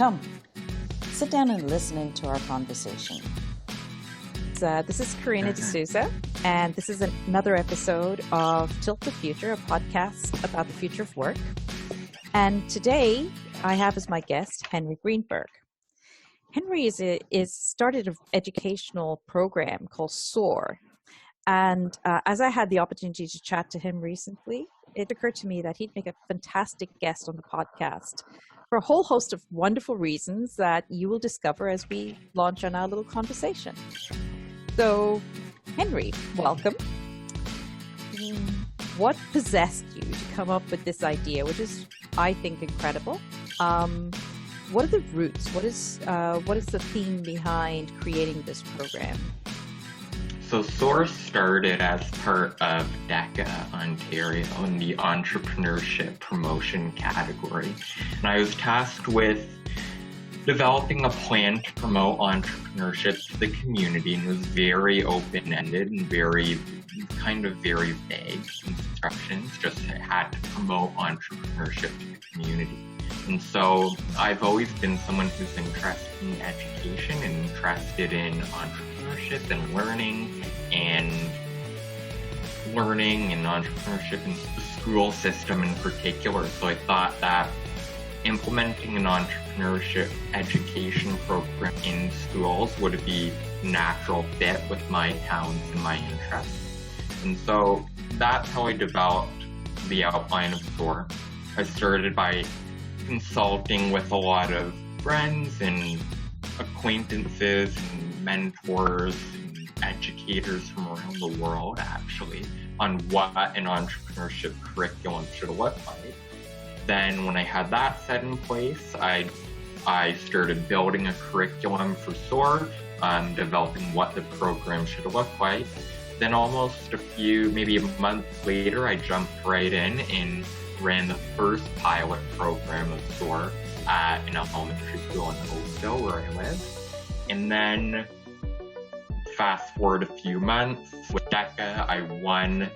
Come, sit down and listen into our conversation. This is Karina D'Souza, and this is another episode of Tilt the Future, a podcast about the future of work. And today, I have as my guest Henry Greenberg. Henry is started an educational program called SOAR. And as I had the opportunity to chat to him recently, it occurred to me that he'd make a fantastic guest on the podcast for a whole host of wonderful reasons that you will discover as we launch on our little conversation. So, Henry, welcome. What possessed you to come up with this idea, which is, I think, incredible? What are the roots? What is the theme behind creating this program? So SOAR started as part of DECA Ontario in the Entrepreneurship promotion category. And I was tasked with developing a plan to promote entrepreneurship to the community, and it was very open-ended and very vague instructions, just had to promote entrepreneurship to the community. And so I've always been someone who's interested in education and interested in entrepreneurship and learning and entrepreneurship in the school system in particular. So I thought that implementing an entrepreneurship education program in schools would be a natural fit with my talents and my interests. And so that's how I developed the outline of SOAR. I started by consulting with a lot of friends and acquaintances and mentors and educators from around the world, actually, on what an entrepreneurship curriculum should look like. Then when I had that set in place, I started building a curriculum for SOAR, developing what the program should look like. Then almost maybe a month later, I jumped right in and ran the first pilot program of SOAR at an elementary school in Oakville, where I live. And then fast forward a few months, with DECA, I won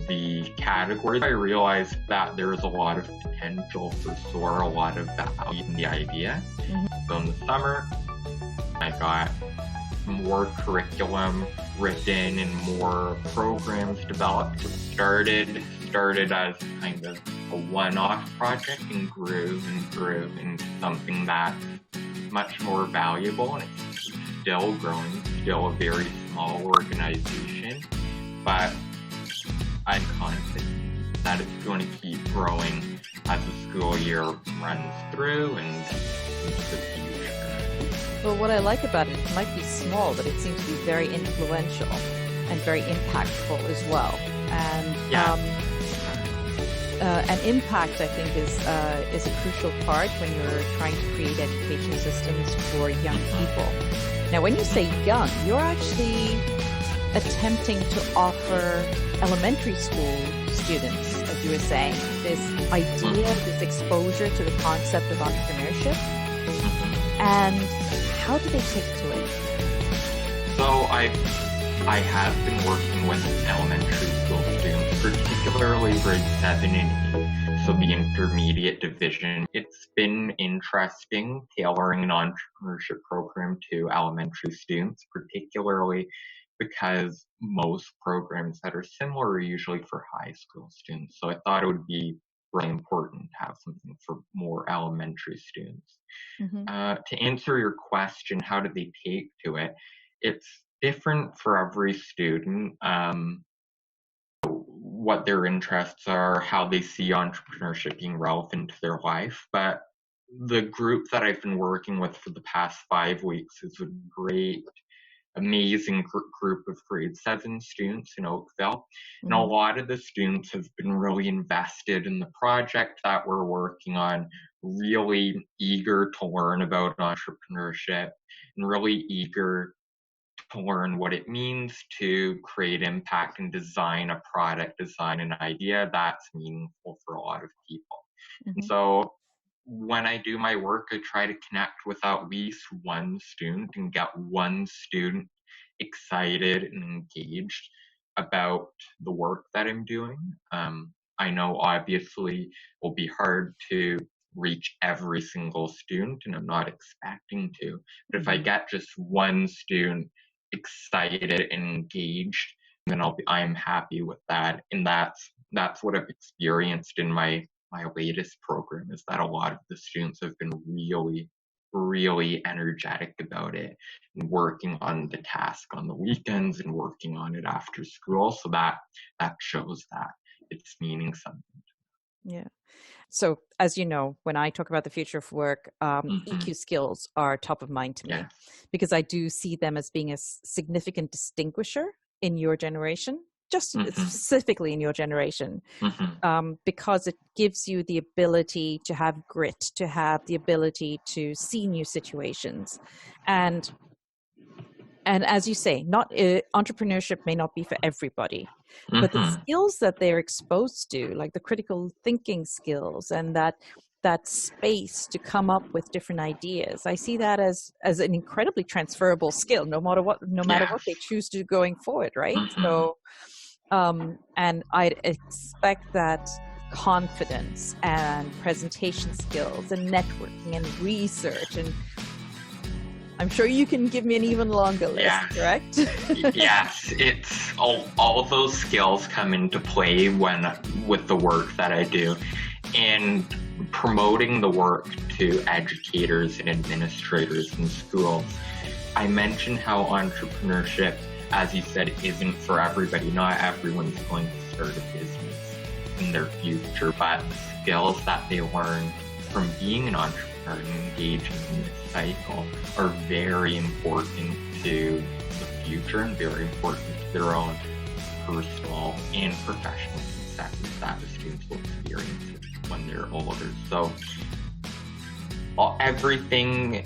the category. I realized that there was a lot of potential for SOAR, a lot of value in the idea. Mm-hmm. So in the summer, I got more curriculum written and more programs developed. It started as kind of a one-off project and grew into something that's much more valuable, and it's still growing, still a very small organization, but I'm confident that it's going to keep growing as the school year runs through and into the future. Well, what I like about it, it might be small, but it seems to be very influential and very impactful as well. And an impact, I think, is a crucial part when you're trying to create education systems for young people. Now, when you say young, you're actually attempting to offer elementary school students, as you were saying, this idea, this exposure to the concept of entrepreneurship. And how do they take to it? So I have been working with elementary school students, particularly grade 7 and 8, so the intermediate division. It's been interesting tailoring an entrepreneurship program to elementary students, particularly because most programs that are similar are usually for high school students. So I thought it would be really important to have something for more elementary students. Mm-hmm. To answer your question, how do they take to it? It's different for every student, what their interests are, how they see entrepreneurship being relevant to their life. But the group that I've been working with for the past 5 weeks is a great, amazing group of grade 7 students in Oakville. Mm-hmm. And a lot of the students have been really invested in the project that we're working on, really eager to learn about entrepreneurship and really eager to learn what it means to create impact and design a product, design an idea that's meaningful for a lot of people. Mm-hmm. And so when I do my work, I try to connect with at least one student and get one student excited and engaged about the work that I'm doing. I know obviously it will be hard to reach every single student, and I'm not expecting to. But if I get just one student excited and engaged, then I'm happy with that. And that's what I've experienced in my latest program, is that a lot of the students have been really, really energetic about it and working on the task on the weekends and working on it after school. So that shows that it's meaning something. Yeah. So, as you know, when I talk about the future of work, EQ skills are top of mind to me, Yes. because I do see them as being a significant distinguisher in your generation, just specifically in your generation, because it gives you the ability to have grit, to have the ability to see new situations. And as you say, entrepreneurship may not be for everybody, but the skills that they're exposed to, like the critical thinking skills and that space to come up with different ideas, I see that as an incredibly transferable skill, no matter what they choose to do going forward, right? So, and I'd expect that confidence and presentation skills and networking and research, and I'm sure you can give me an even longer list, correct? Yes, it's all of those skills come into play with the work that I do. And promoting the work to educators and administrators in schools, I mentioned how entrepreneurship, as you said, isn't for everybody. Not everyone's going to start a business in their future, but the skills that they learn from being an entrepreneur and engaging in this cycle are very important to the future and very important to their own personal and professional successes that the students will experience when they're older. So everything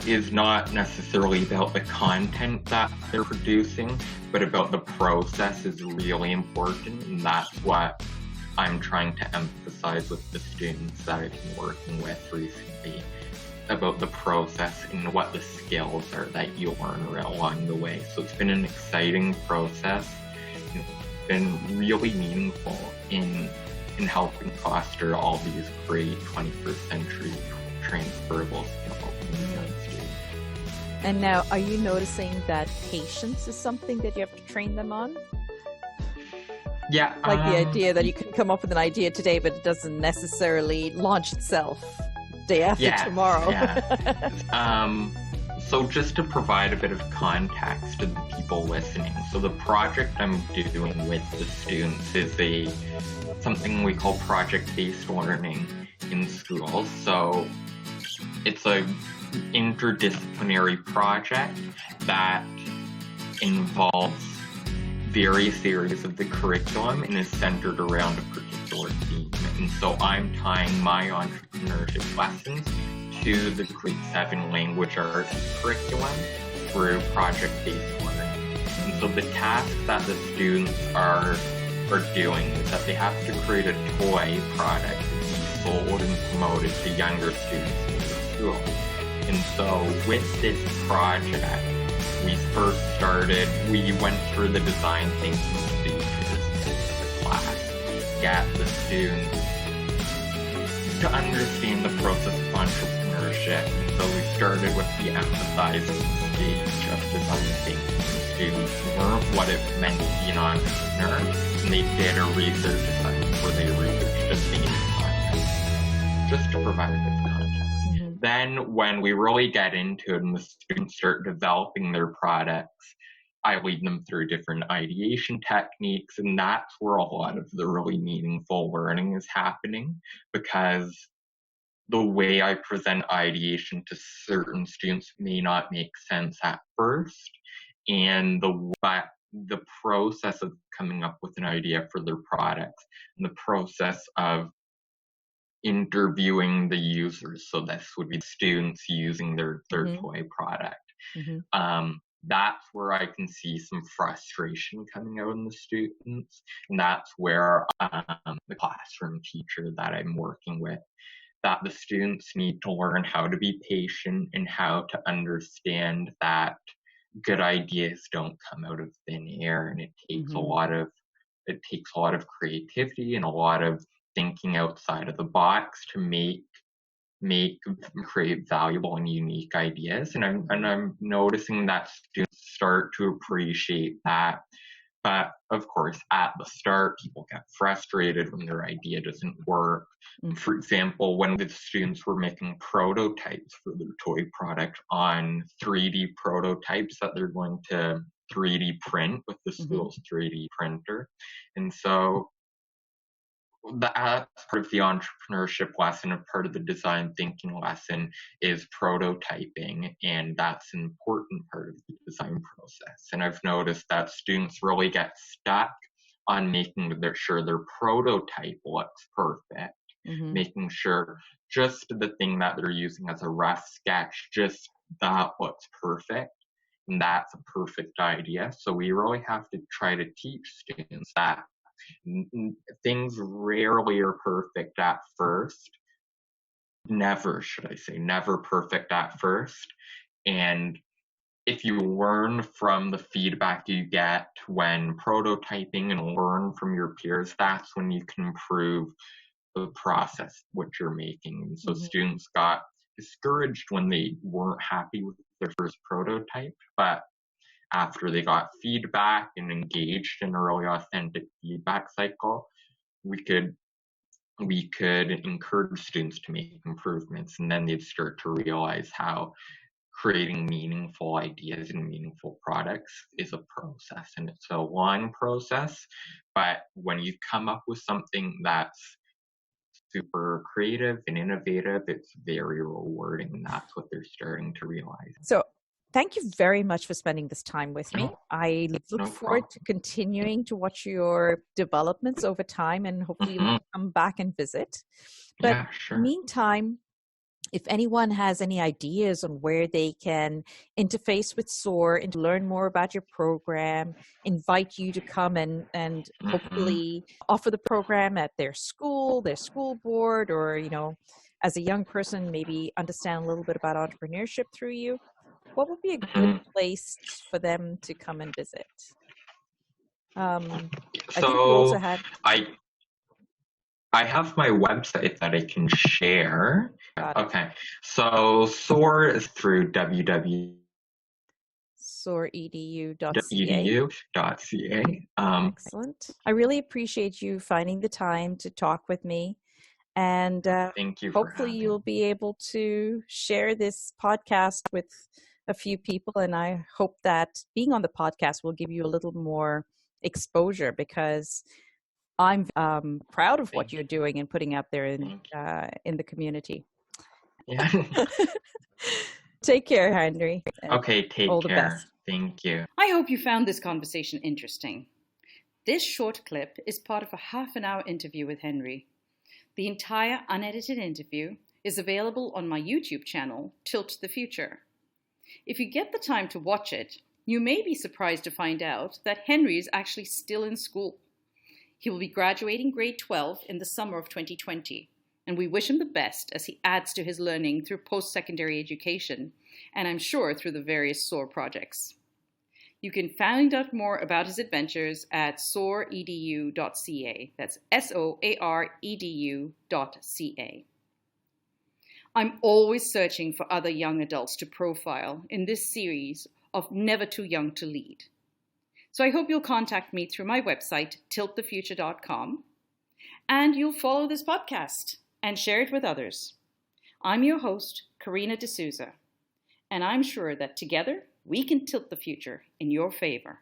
is not necessarily about the content that they're producing, but about the process is really important, and that's what I'm trying to emphasize with the students that I've been working with recently, about the process and what the skills are that you learn along the way. So it's been an exciting process. It's been really meaningful in helping foster all these great 21st century transferable skills in young students. And now, are you noticing that patience is something that you have to train them on? Yeah. Like the idea that you can come up with an idea today, but it doesn't necessarily launch itself day after tomorrow. So just to provide a bit of context to the people listening. So the project I'm doing with the students is something we call project-based learning in schools. So it's a interdisciplinary project that involves various areas of the curriculum and is centered around a particular theme. And so I'm tying my entrepreneurship lessons to the grade 7 language arts curriculum through project-based learning. And so the tasks that the students are doing is that they have to create a toy product that's sold and promoted to younger students in the school. And so with this project, we went through the design thinking stages of the class, get the students to understand the process of entrepreneurship. And so we started with the emphasizing stage of design thinking. The students learned what it meant to be an entrepreneur, and they did a research assignment where they researched a theme content, just to provide a bit of context. Then when we really get into it and the students start developing their products, I lead them through different ideation techniques, and that's where a lot of the really meaningful learning is happening, because the way I present ideation to certain students may not make sense at first, and the process of coming up with an idea for their products and the process of interviewing the users, so this would be students using their toy product. That's where I can see some frustration coming out in the students, and that's where the classroom teacher that I'm working with, that the students need to learn how to be patient and how to understand that good ideas don't come out of thin air, and it takes a lot of creativity and a lot of thinking outside of the box to make create valuable and unique ideas. And I'm noticing that students start to appreciate that. But of course, at the start, people get frustrated when their idea doesn't work. For example, when the students were making prototypes for their toy product on 3D prototypes that they're going to 3D print with the school's 3D printer. And so that's part of the entrepreneurship lesson, and part of the design thinking lesson is prototyping, and that's an important part of the design process. And I've noticed that students really get stuck on making sure their prototype looks perfect, making sure just the thing that they're using as a rough sketch, just that looks perfect, and that's a perfect idea. So we really have to try to teach students that things rarely are perfect at first. Never perfect at first. And if you learn from the feedback you get when prototyping and learn from your peers, that's when you can improve the process, what you're making. And so students got discouraged when they weren't happy with their first prototype, but after they got feedback and engaged in a really authentic feedback cycle, we could encourage students to make improvements, and then they'd start to realize how creating meaningful ideas and meaningful products is a process, and it's a long process. But when you come up with something that's super creative and innovative, it's very rewarding, and that's what they're starting to realize. So thank you very much for spending this time with me. I look forward to continuing to watch your developments over time, and hopefully you'll come back and visit. But yeah, sure. Meantime, if anyone has any ideas on where they can interface with SOAR and to learn more about your program, invite you to come and hopefully offer the program at their school board, or, as a young person, maybe understand a little bit about entrepreneurship through you, what would be a good place for them to come and visit? I think we also had... I have my website that I can share. Okay. So SOAR is through www.soaredu.ca. Excellent. I really appreciate you finding the time to talk with me. And thank you. Hopefully you'll be able to share this podcast with a few people. And I hope that being on the podcast will give you a little more exposure, because I'm proud of what you're doing and putting out there in the community. Yeah. Take care, Henry. Okay, take all care. The best. Thank you. I hope you found this conversation interesting. This short clip is part of a half-an-hour interview with Henry. The entire unedited interview is available on my YouTube channel, Tilt the Future. If you get the time to watch it, you may be surprised to find out that Henry is actually still in school. He will be graduating grade 12 in the summer of 2020, and we wish him the best as he adds to his learning through post-secondary education, and I'm sure through the various SOAR projects. You can find out more about his adventures at soaredu.ca. That's SOAREDU.ca. I'm always searching for other young adults to profile in this series of Never Too Young to Lead. So I hope you'll contact me through my website, tiltthefuture.com, and you'll follow this podcast and share it with others. I'm your host, Karina D'Souza, and I'm sure that together we can tilt the future in your favor.